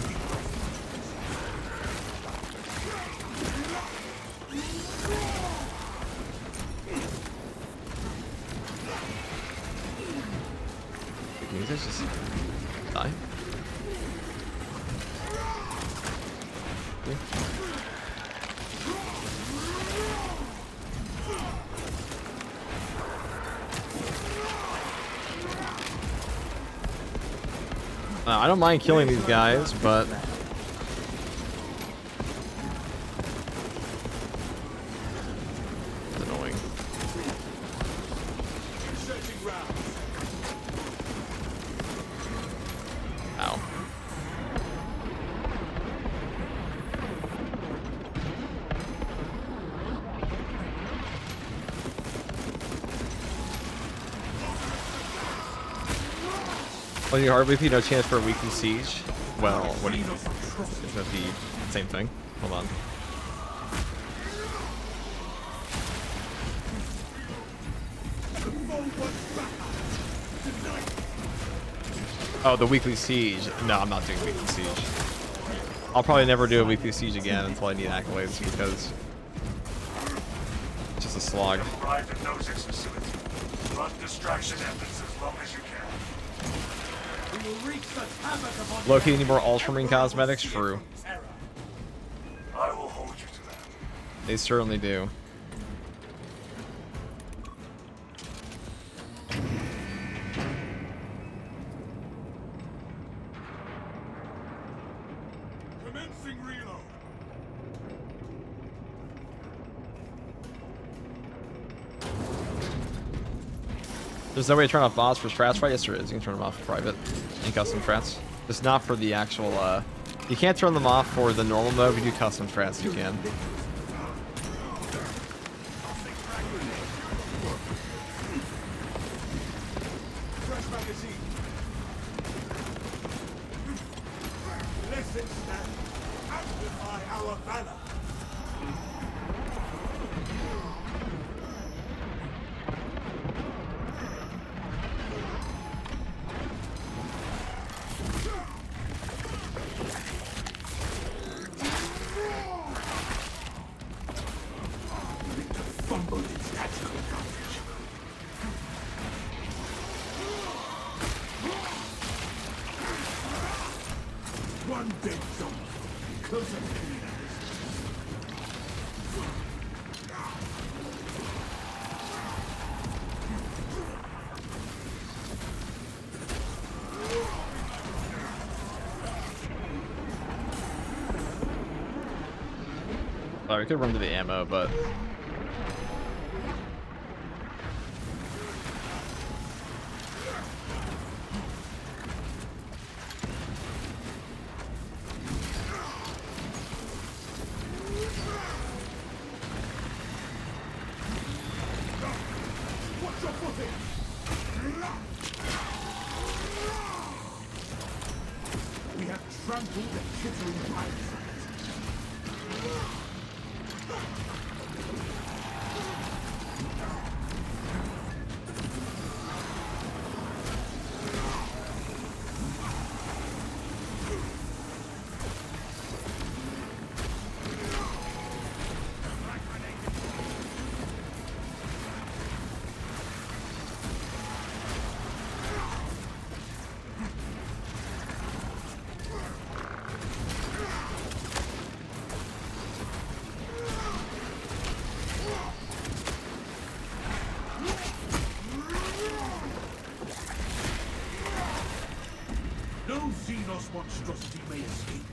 Can you guys just die? I don't mind killing these guys, but it's annoying. Ow. On your hard weekly, no chance for a weekly siege? Well, what do you... Is that the same thing? Hold on. Oh, the weekly siege. No, I'm not doing weekly siege. I'll probably never do a weekly siege again until I need accolades, because it's just a slog. Arrived at Nosex facility. Run distraction efforts as long as you can. We will wreak such havoc upon Loki, any more Ultramarine cosmetics? True. terror. I will hold you to that. They certainly do. Commencing reload. There's no way to turn off bots for strats, right? Yes, there is. You can turn them off for private and custom strats. Just not for the actual, you can't turn them off for the normal mode. If you do custom strats, you can. Fresh magazine. Let it stand. Amplify our valor. Fumbled its tactical advantage. One dead zone. Close up enemy numbers. Oh, we could run to the ammo, but Watch your footing. We have trampled the chittering pirates. No Xenos monstrosity may escape.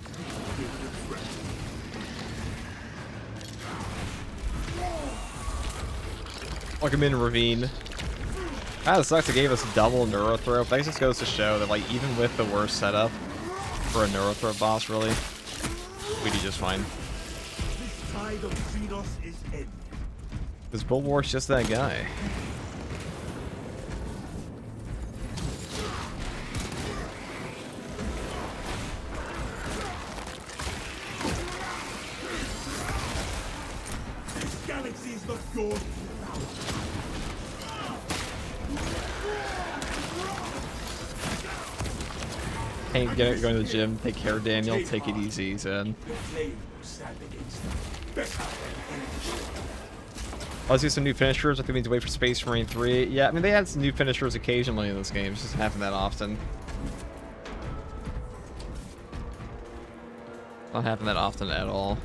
Give it a threat. like I'm in Ravine. Ah, it sucks. It gave us double Neurothrow. That just goes to show that, like, even with the worst setup for a Neurothrow boss, really, we do just fine. This tide of Xenos is ending. Because Bulwark's just that guy. This galaxy is not yours. Hey, going to the gym. Take care, Daniel. Take it easy, he said. The flame will stand against them. Better than energy. I'll see some new finishers. I think we need to wait for Space Marine 3. Yeah, I mean, they had some new finishers occasionally in this game. It doesn't happen that often. Not happen that often at all.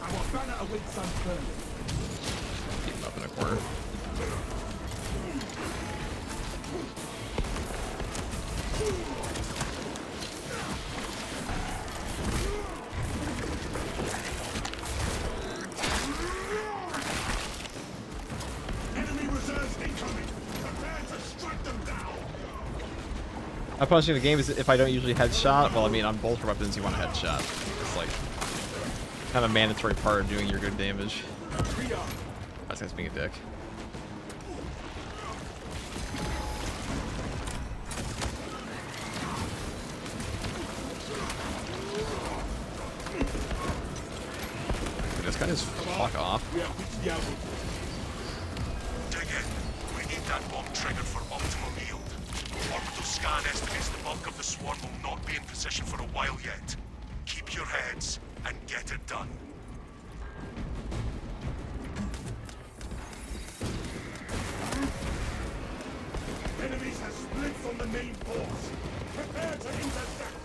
Our banner awaits unfurled. Keep him up in a corner. Enemy reserves incoming. Prepare to strike them down. My punishing the game is if I don't usually headshot. Well, I mean, on both weapons, you want to headshot. It's like kind of mandatory part of doing your good damage. That's guy's being a dick. This guy just fuck off. We have reached the outpost. Dig in. We need that bomb triggered for optimum yield. Orbital scan estimates the bulk of the swarm will not be in position for a while yet. Keep up your heads and get it done. Enemies have split from the main force. Prepare to intercept.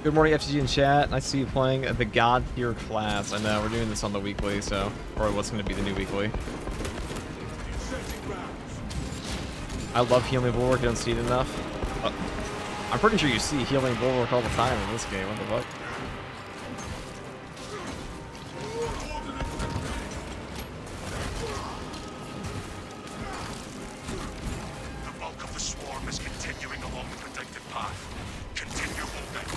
Good morning, FGG in chat. Nice to see you playing the God Tier class. I know, we're doing this on the weekly, so... Or what's going to be the new weekly. Inserting rounds. I love Healing Bulwark, you don't see it enough. I'm pretty sure you see Healing Bulwark all the time in this game, what the fuck? The bulk of the swarm is continuing along the predicted path. Continue holding.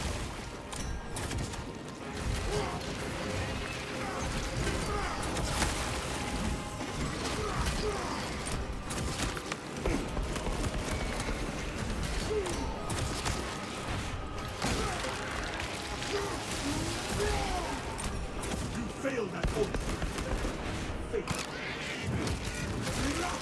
You failed that oath. Faith. Reload.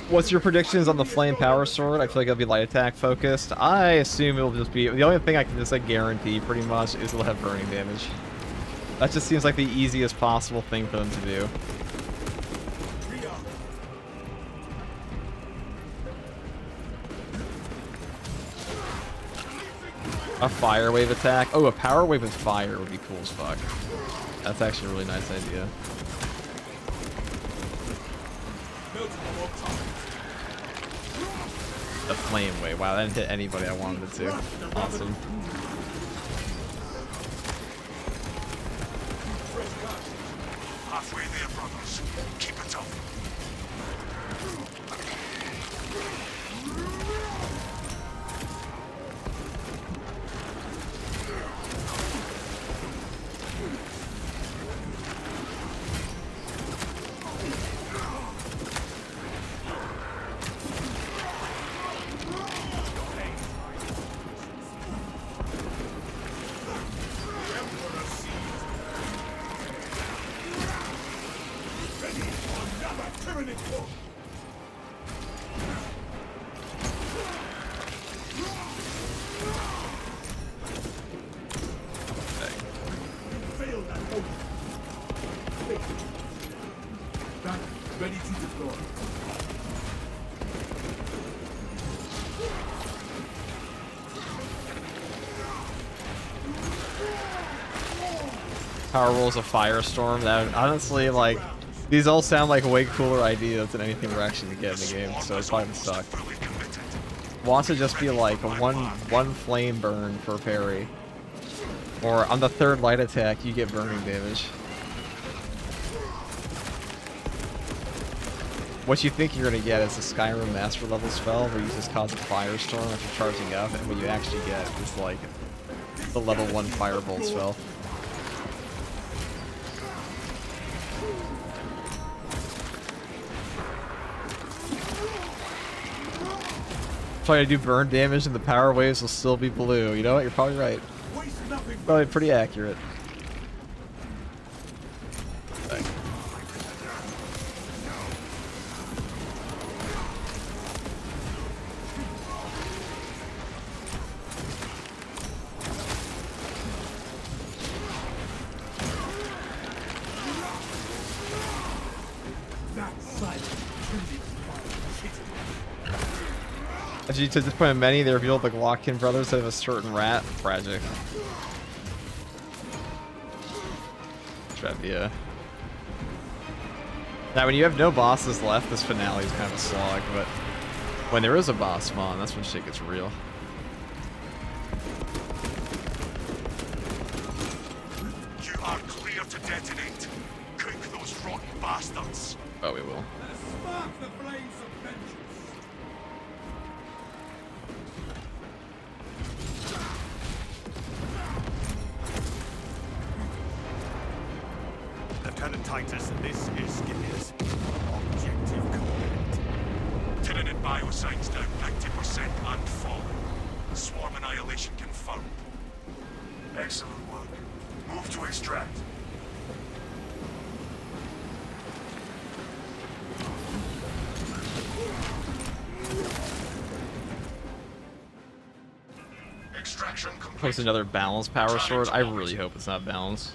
What's your predictions on the Flame Power Sword? I feel like it'll be light attack focused. I assume it'll just be... The only thing I can just like guarantee pretty much is it'll have burning damage. That just seems like the easiest possible thing for them to do. A fire wave attack? Oh, a power wave with fire would be cool as fuck. That's actually a really nice idea. The flame wave. Wow, that didn't hit anybody I wanted it to. Awesome. Halfway there, brothers. Keep it up. Ready to deploy. Power rolls a firestorm. That honestly, like, these all sound like way cooler ideas than anything we're actually gonna get in the game, so it's probably gonna suck. Wants to just be like a one flame burn for parry, or on the third light attack you get burning damage. What you think you're gonna get is a Skyrim Master level spell where you just cause a firestorm after charging up, and what you actually get is like the level 1 firebolt spell. Try to do burn damage and the power waves will still be blue. You know what? You're probably right. Probably pretty accurate. Actually, to this point of many, they revealed the Glockkin brothers have a certain rat. Tragic. Yeah. Now, when you have no bosses left, this finale is kind of a slog, but when there is a boss spawn, that's when shit gets real. You are clear to detonate. Cook those rotten bastards. Oh, we will. Spark the flames of vengeance. Lieutenant Titus, this is Gilead. Biosigns down 90% and falling. Swarm annihilation confirmed. Excellent work. Move to extract. Extraction complete. Post another balanced power sword. I really hope it's not balanced.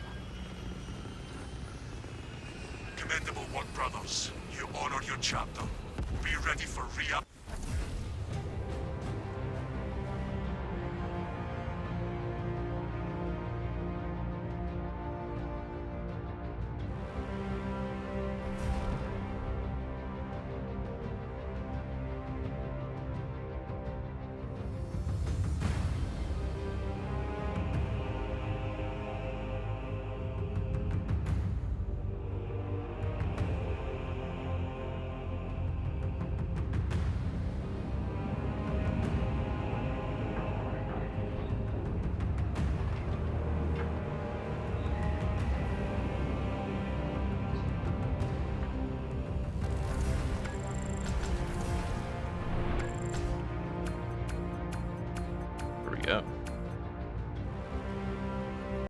Commendable work, brothers. You honor your chapter. Be ready for re-up.